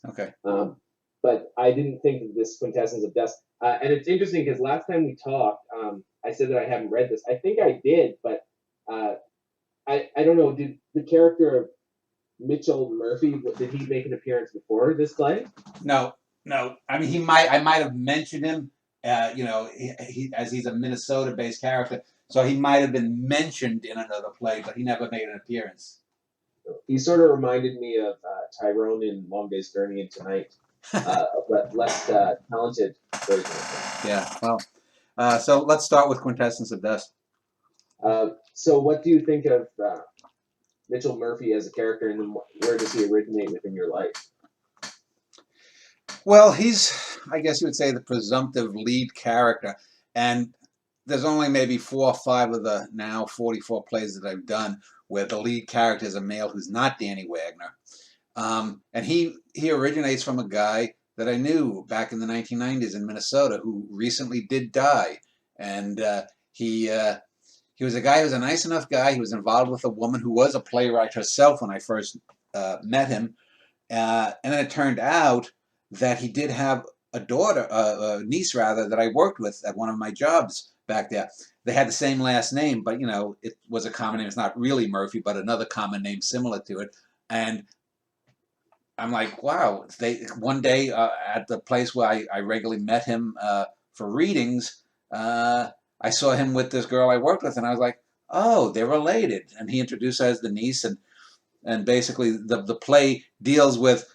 Okay. But I didn't think of this Quintessence of Dust. And it's interesting because last time we talked, I said that I haven't read this. I think I did, but uh, I don't know. Did the character of Mitchell Murphy, did he make an appearance before this play? No, no. I mean, I might have mentioned him. You know, as he's a Minnesota-based character, so he might have been mentioned in another play, but he never made an appearance. He sort of reminded me of Tyrone in Long Day's Journey into Night, but less talented version of him. Yeah. Well, so let's start with Quintessence of Dust. So, what do you think of Mitchell Murphy as a character, and then where does he originate within your life? Well, he's, I guess you would say, the presumptive lead character, and there's only maybe 4 or 5 of the now 44 plays that I've done where the lead character is a male who's not Danny Wagner. And he originates from a guy that I knew back in the 1990s in Minnesota who recently did die. And he was a guy who was a nice enough guy. He was involved with a woman who was a playwright herself when I first met him. And then it turned out that he did have a daughter, a niece rather, that I worked with at one of my jobs back there. They had the same last name, but you know, it was a common name. It's not really Murphy, but another common name similar to it. And I'm like, wow. They one day at the place where I regularly met him for readings, I saw him with this girl I worked with, and I was like, oh, they're related. And he introduced her as the niece, and basically the play deals with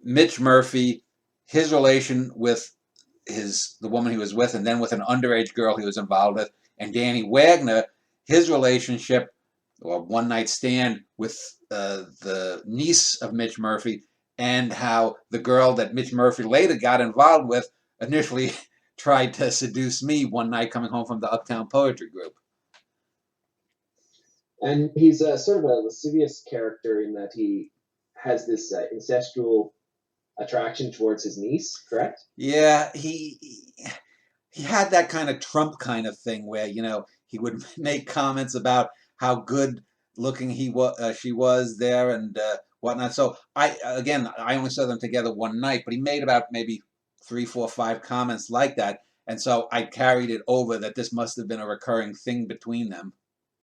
Mitch Murphy, his relation with the woman he was with, and then with an underage girl he was involved with, and Danny Wagner, his relationship or one night stand with the niece of Mitch Murphy, and how the girl that Mitch Murphy later got involved with initially tried to seduce me one night coming home from the Uptown Poetry Group. And he's sort of a lascivious character in that he has this incestual attraction towards his niece, correct? Yeah, he had that kind of Trump kind of thing where, you know, he would make comments about how good looking she was there and whatnot. So I only saw them together one night, but he made about maybe 3, 4, 5 comments like that, and so I carried it over that this must have been a recurring thing between them.